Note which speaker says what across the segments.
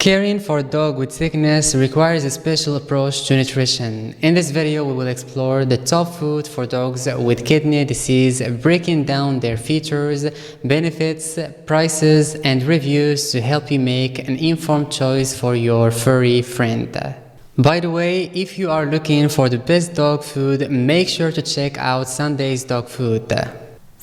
Speaker 1: Caring for a dog with sickness requires a special approach to nutrition. In this video, we will explore the top food for dogs with kidney disease, breaking down their features, benefits, prices, and reviews to help you make an informed choice for your furry friend. By the way, if you are looking for the best dog food, make sure to check out Sunday's Dog Food.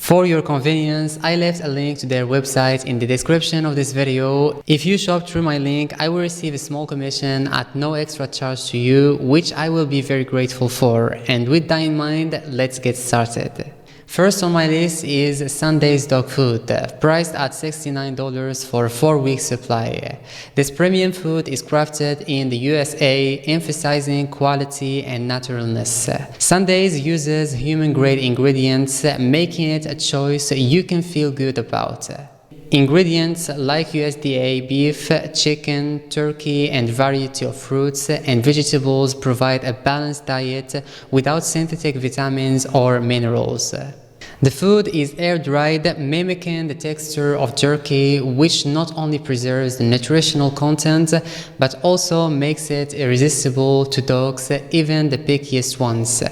Speaker 1: For your convenience, I left a link to their website in the description of this video. If you shop through my link, I will receive a small commission at no extra charge to you, which I will be very grateful for. And with that in mind, let's get started. First on my list is Sunday's Dog Food, priced at $69 for a 4-week supply. This premium food is crafted in the USA, emphasizing quality and naturalness. Sunday's uses human-grade ingredients, making it a choice you can feel good about. Ingredients like USDA beef, chicken, turkey, and variety of fruits and vegetables provide a balanced diet without synthetic vitamins or minerals. The food is air-dried, mimicking the texture of jerky, which not only preserves the nutritional content, but also makes it irresistible to dogs, even the pickiest ones.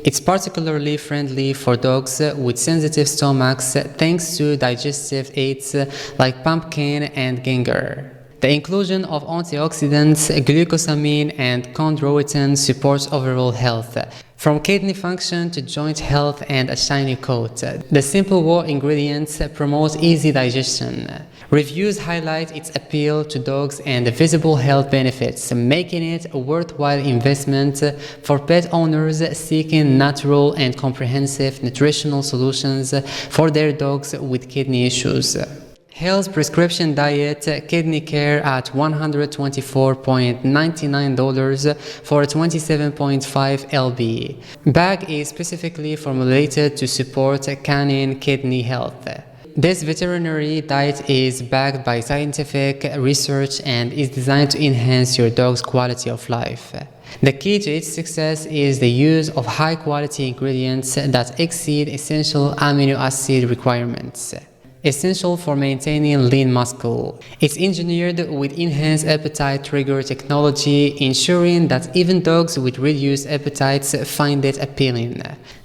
Speaker 1: It's particularly friendly for dogs with sensitive stomachs thanks to digestive aids like pumpkin and ginger. The inclusion of antioxidants, glucosamine, and chondroitin supports overall health, from kidney function to joint health and a shiny coat. The simple raw ingredients promote easy digestion. Reviews highlight its appeal to dogs and the visible health benefits, making it a worthwhile investment for pet owners seeking natural and comprehensive nutritional solutions for their dogs with kidney issues. Hell's prescription diet kidney care at $124.99 for a 27.5 lb. Bag is specifically formulated to support canine kidney health. This veterinary diet is backed by scientific research and is designed to enhance your dog's quality of life. The key to its success is the use of high-quality ingredients that exceed essential amino acid requirements, essential for maintaining lean muscle. It's engineered with enhanced appetite trigger technology, ensuring that even dogs with reduced appetites find it appealing.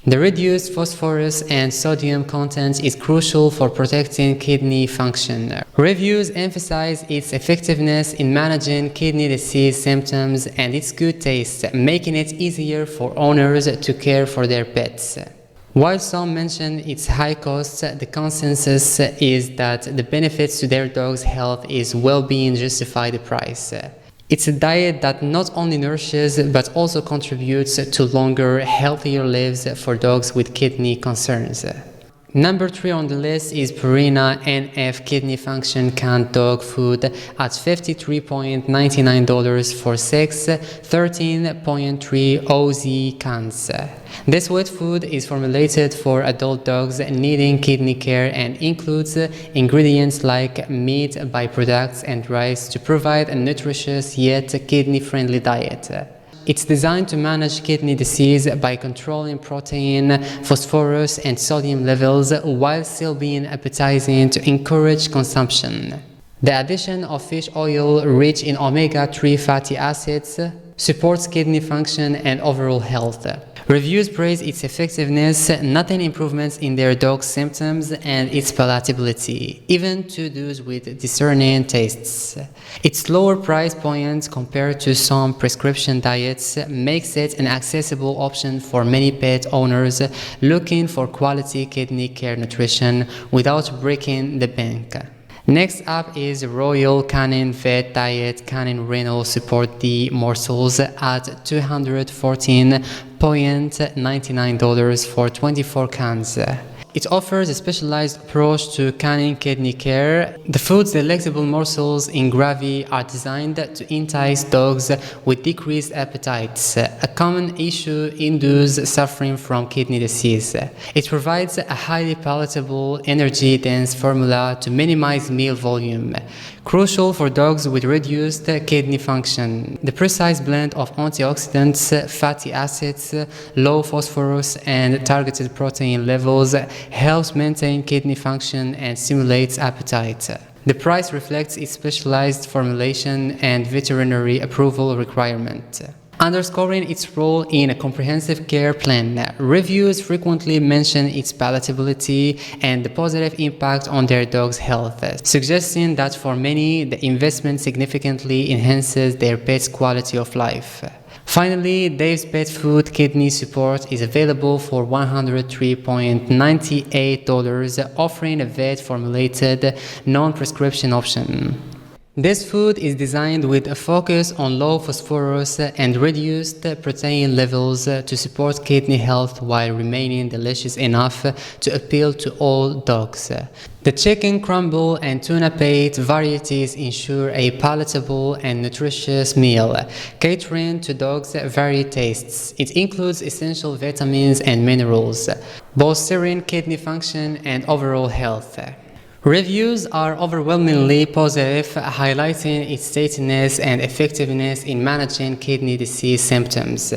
Speaker 1: The reduced phosphorus and sodium content is crucial for protecting kidney function. Reviews emphasize its effectiveness in managing kidney disease symptoms and its good taste, making it easier for owners to care for their pets. While some mention its high cost, the consensus is that the benefits to their dog's health is well-being justify the price. It's a diet that not only nourishes but also contributes to longer, healthier lives for dogs with kidney concerns. Number 3 on the list is Purina NF Kidney Function Canned Dog Food at $53.99 for 6 13.3 oz cans. This wet food is formulated for adult dogs needing kidney care and includes ingredients like meat, byproducts, and rice to provide a nutritious yet kidney-friendly diet. It's designed to manage kidney disease by controlling protein, phosphorus, and sodium levels while still being appetizing to encourage consumption. The addition of fish oil rich in omega-3 fatty acids supports kidney function and overall health. Reviews praise its effectiveness, noting improvements in their dog's symptoms and its palatability, even to those with discerning tastes. Its lower price point compared to some prescription diets makes it an accessible option for many pet owners looking for quality kidney care nutrition without breaking the bank. Next up is Royal Canin Vet Diet Canin Renal Support the Morsels at $214.99 for 24 cans. It offers a specialized approach to canine kidney care. The food's delectable morsels in gravy are designed to entice dogs with decreased appetites, a common issue in those suffering from kidney disease. It provides a highly palatable, energy-dense formula to minimize meal volume, crucial for dogs with reduced kidney function. The precise blend of antioxidants, fatty acids, low phosphorus, and targeted protein levels helps maintain kidney function and stimulates appetite. The price reflects its specialized formulation and veterinary approval requirement. Underscoring its role in a comprehensive care plan, reviews frequently mention its palatability and the positive impact on their dog's health, suggesting that for many, the investment significantly enhances their pet's quality of life. Finally, Dave's Pet Food Kidney Support is available for $103.98, offering a vet-formulated, non-prescription option. This food is designed with a focus on low phosphorus and reduced protein levels to support kidney health while remaining delicious enough to appeal to all dogs. The chicken crumble and tuna paste varieties ensure a palatable and nutritious meal, catering to dogs' varied tastes. It includes essential vitamins and minerals, bolstering kidney function and overall health. Reviews are overwhelmingly positive, highlighting its steadiness and effectiveness in managing kidney disease symptoms.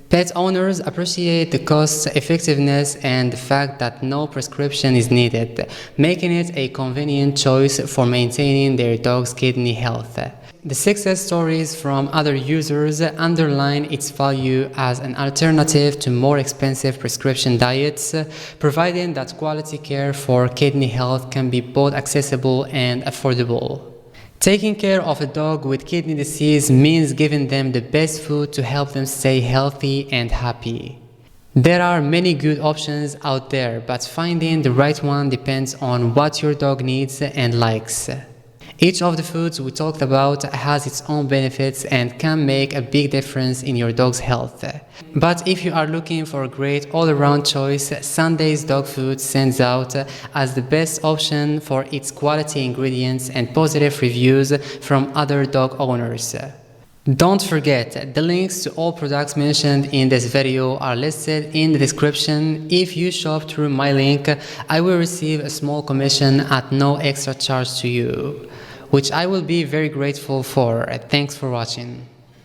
Speaker 1: Pet owners appreciate the cost effectiveness and the fact that no prescription is needed, making it a convenient choice for maintaining their dog's kidney health. The success stories from other users underline its value as an alternative to more expensive prescription diets, providing that quality care for kidney health can be both accessible and affordable. Taking care of a dog with kidney disease means giving them the best food to help them stay healthy and happy. There are many good options out there, but finding the right one depends on what your dog needs and likes. Each of the foods we talked about has its own benefits and can make a big difference in your dog's health. But if you are looking for a great all-around choice, Sunday's Dog Food stands out as the best option for its quality ingredients and positive reviews from other dog owners. Don't forget, the links to all products mentioned in this video are listed in the description. If you shop through my link, I will receive a small commission at no extra charge to you, which I will be very grateful for. Thanks for watching.